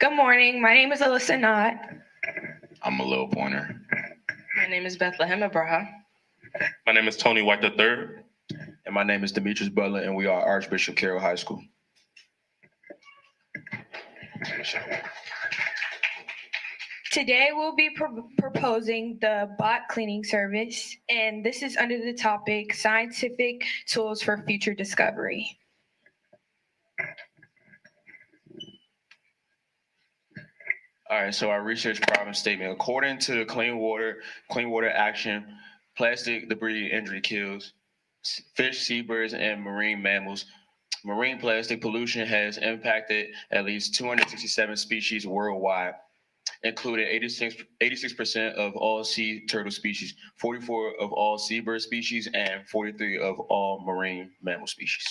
Good morning. My name is Alyssa Knott. I'm a Lil Pointer. My name is Bethlehem Abraha. My name is Tony White III. And my name is Demetrius Butler, and we are Archbishop Carroll High School. Today we'll be proposing the bot cleaning service, and this is under the topic Scientific Tools for Future Discovery. All right, so our research problem statement. According to the Clean Water Action, plastic debris injury kills fish, seabirds, and marine mammals. Marine plastic pollution has impacted at least 267 species worldwide, including 86% of all sea turtle species, 44 of all seabird species, and 43 of all marine mammal species.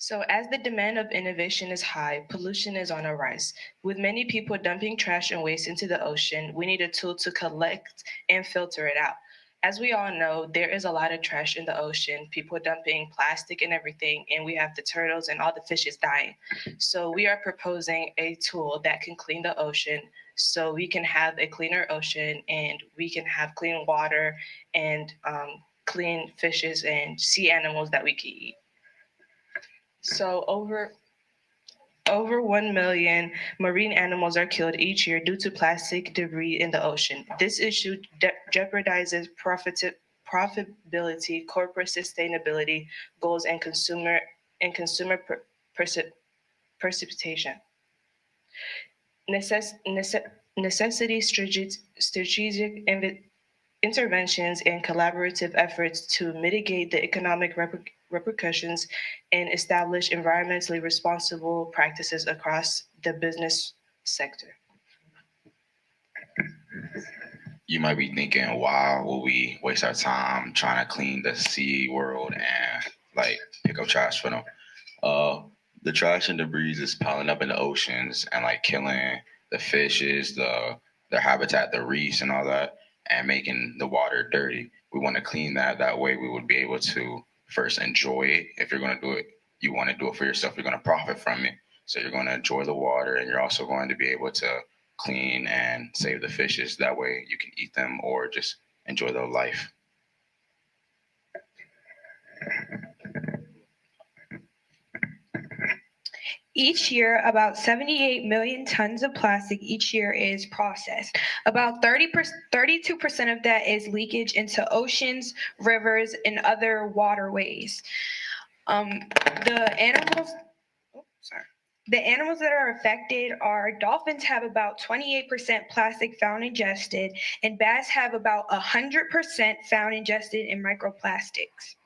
So as the demand of innovation is high, pollution is on a rise. With many people dumping trash and waste into the ocean, we need a tool to collect and filter it out. As we all know, there is a lot of trash in the ocean, people dumping plastic and everything, and we have the turtles and all the fishes dying. So we are proposing a tool that can clean the ocean so we can have a cleaner ocean and we can have clean water and clean fishes and sea animals that we can eat. So over 1 million marine animals are killed each year due to plastic debris in the ocean. This issue jeopardizes profitability, corporate sustainability goals, and consumer precipitation. Necessity strategic interventions and collaborative efforts to mitigate the economic repercussions and establish environmentally responsible practices across the business sector. You might be thinking, why will we waste our time trying to clean the sea world and pick up trash for them? The trash and debris is piling up in the oceans and killing the fishes, their habitat, the reefs, and all that, and making the water dirty. We want to clean that. That way we would be able to first enjoy it. If you're going to do it, you want to do it for yourself. You're going to profit from it. So you're going to enjoy the water, and you're also going to be able to clean and save the fishes. That way you can eat them or just enjoy their life. Each year, about 78 million tons of plastic each year is processed. About 32% of that is leakage into oceans, rivers, and other waterways. The animals that are affected are dolphins have about 28% plastic found ingested, and bass have about 100% found ingested in microplastics.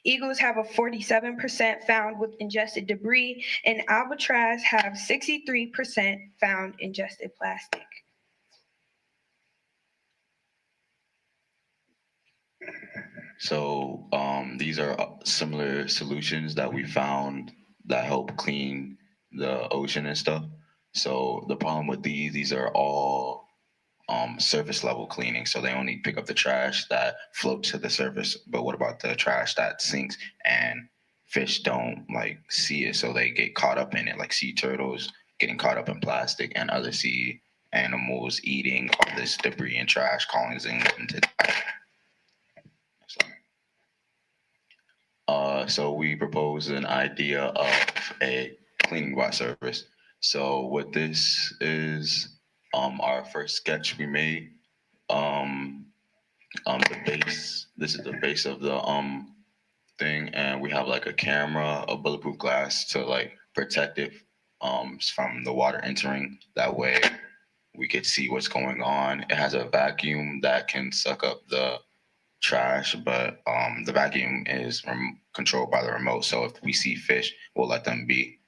Eagles have a 47% found with ingested debris, and albatross have 63% found ingested plastic. So these are similar solutions that we found that help clean the ocean and stuff. So the problem with these are all surface level cleaning. So they only pick up the trash that floats to the surface. But what about the trash that sinks and fish don't see it? So they get caught up in it, like sea turtles getting caught up in plastic and other sea animals eating all this debris and trash, causing them to die. So we propose an idea of a cleaning bot service. So what this is, our first sketch we made. The base. This is the base of the thing, and we have a camera, a bulletproof glass to protect it from the water entering. That way, we could see what's going on. It has a vacuum that can suck up the trash, but the vacuum is controlled by the remote. So if we see fish, we'll let them be.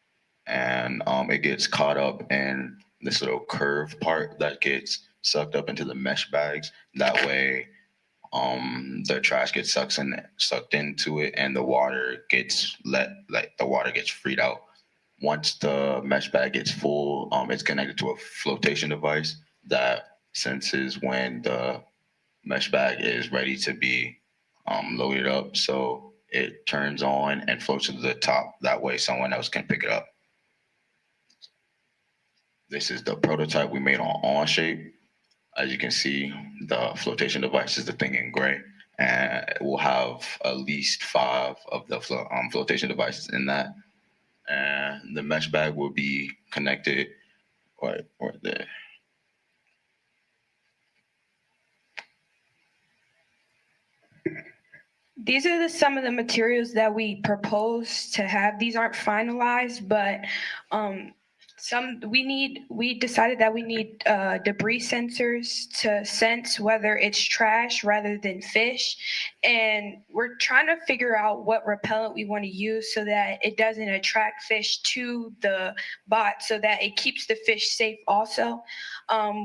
And it gets caught up in this little curved part that gets sucked up into the mesh bags. That way, the trash gets sucked into it, and the water gets freed out. Once the mesh bag gets full, it's connected to a flotation device that senses when the mesh bag is ready to be loaded up. So it turns on and floats to the top. That way someone else can pick it up. This is the prototype we made on Onshape. As you can see, the flotation device is the thing in gray, and we'll have at least 5 of the flotation devices in that. And the mesh bag will be connected right there. These are some of the materials that we propose to have. These aren't finalized, but we decided that we need debris sensors to sense whether it's trash rather than fish. And we're trying to figure out what repellent we want to use so that it doesn't attract fish to the bot, so that it keeps the fish safe also.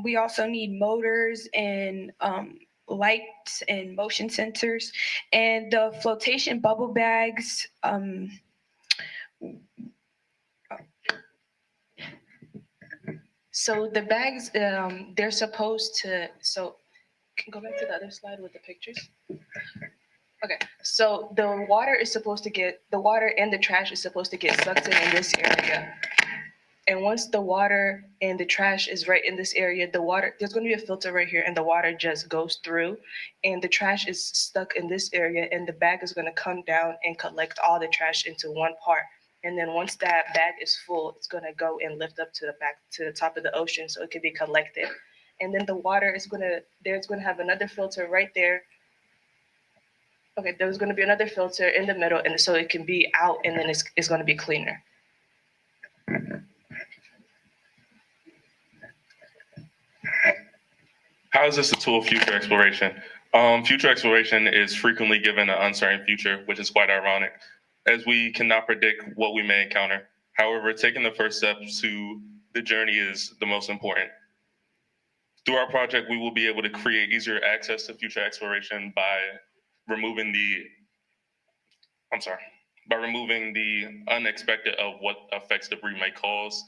We also need motors and lights and motion sensors, and the flotation bubble bags. So the bags, they're supposed to, so can you go back to the other slide with the pictures? Okay, so the water and the trash is supposed to get sucked in this area. And once the water and the trash is right in this area, there's going to be a filter right here, and the water just goes through, and the trash is stuck in this area, and the bag is going to come down and collect all the trash into one part. And then once that bag is full, it's going to go and lift up to the top of the ocean so it can be collected. And then the water there's going to have another filter right there. Okay, there's going to be another filter in the middle, and so it can be out, and then it's going to be cleaner. How is this a tool of future exploration? Future exploration is frequently given an uncertain future, which is quite ironic, as we cannot predict what we may encounter. However, taking the first steps to the journey is the most important. Through our project, we will be able to create easier access to future exploration by removing the unexpected of what effects debris may cause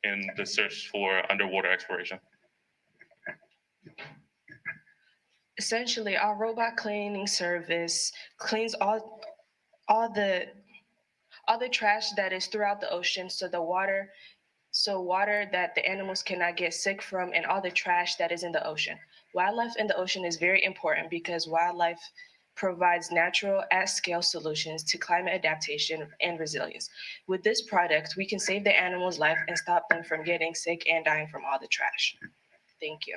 in the search for underwater exploration. Essentially, our robot cleaning service cleans all the trash that is throughout the ocean, so water that the animals cannot get sick from, and all the trash that is in the ocean. Wildlife in the ocean is very important because wildlife provides natural at-scale solutions to climate adaptation and resilience. With this product, we can save the animals' life and stop them from getting sick and dying from all the trash. Thank you.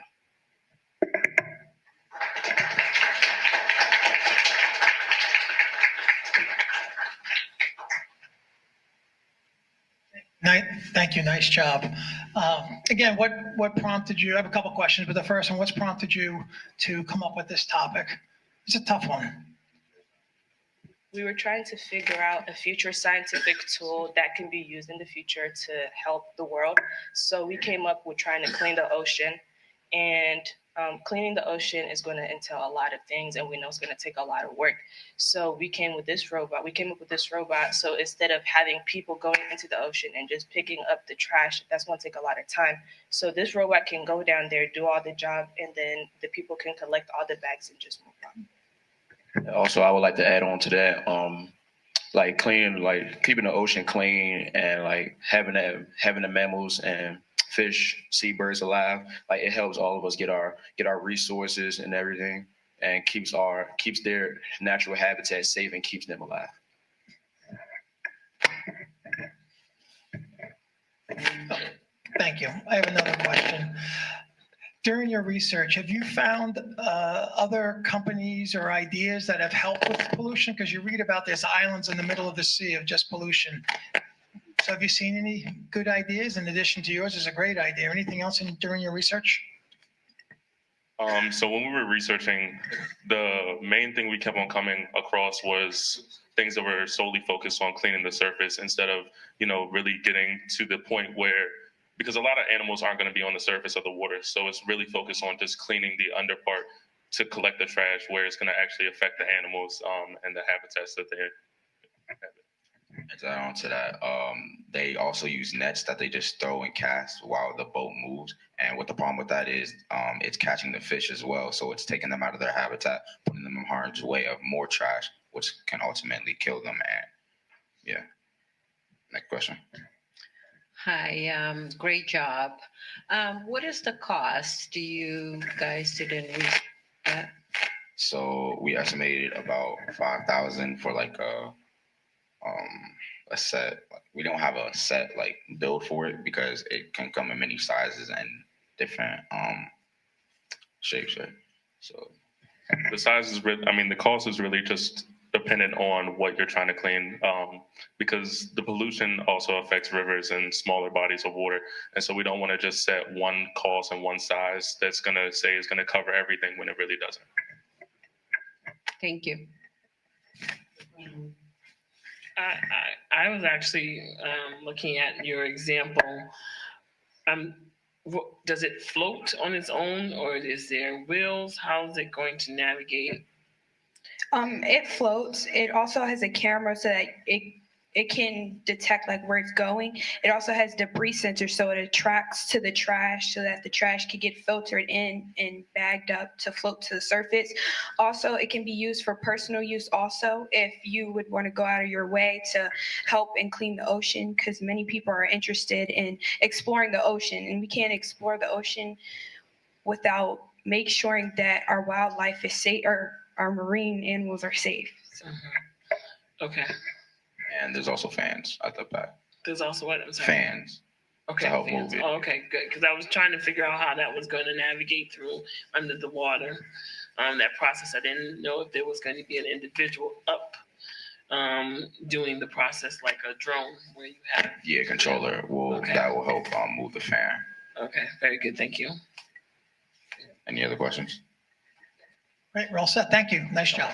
Thank you. Nice job. Again, what prompted you? I have a couple questions, but the first one, what's prompted you to come up with this topic? It's a tough one. We were trying to figure out a future scientific tool that can be used in the future to help the world. So we came up with trying to clean the ocean, and cleaning the ocean is going to entail a lot of things, and we know it's going to take a lot of work. So we came up with this robot. So instead of having people going into the ocean and just picking up the trash, that's going to take a lot of time. So this robot can go down there, do all the job, and then the people can collect all the bags and just move on. Also, I would like to add on to that, keeping the ocean clean, and having the mammals and fish, seabirds alive. It helps all of us get our resources and everything, and keeps their natural habitat safe and keeps them alive. Thank you. I have another question. During your research, have you found other companies or ideas that have helped with pollution? Because you read about these islands in the middle of the sea of just pollution. So have you seen any good ideas in addition to yours? Is a great idea. Anything else during your research? So when we were researching, the main thing we kept on coming across was things that were solely focused on cleaning the surface instead of, really getting to the point where, because a lot of animals aren't going to be on the surface of the water. So it's really focused on just cleaning the under part to collect the trash, where it's going to actually affect the animals and the habitats that they're inhabit. To add on to that, they also use nets that they just throw and cast while the boat moves. And what the problem with that is, it's catching the fish as well. So it's taking them out of their habitat, putting them in harm's way of more trash which can ultimately kill them. And yeah. Next question. Hi, great job. What is the cost? Do you guys did any research? So we estimated about 5,000 for like a set. Like, we don't have a set like build for it because it can come in many sizes and different shapes. Right? So The size is really, I mean, the cost is really just dependent on what you're trying to clean, because the pollution also affects rivers and smaller bodies of water. And so we don't want to just set one cost and one size that's going to say is going to cover everything when it really doesn't. Thank you. I was actually looking at your example. Does it float on its own, or is there wheels? How is it going to navigate? It floats. It also has a camera so that it can detect like where it's going. It also has debris sensors, so it attracts to the trash so that the trash can get filtered in and bagged up to float to the surface. Also, it can be used for personal use also if you would want to go out of your way to help and clean the ocean, because many people are interested in exploring the ocean, and we can't explore the ocean without make sure that our wildlife is safe or our marine animals are safe. So. Okay. And there's also fans at the back. There's also what? I'm sorry. Fans. Okay. To help fans. move it. Oh, okay, good. Because I was trying to figure out how that was going to navigate through under the water. That process. I didn't know if there was going to be an individual up doing the process like a drone where you have. Yeah, controller that will help move the fan. Okay, very good. Thank you. Any other questions? Great, we're all set. Thank you. Nice job.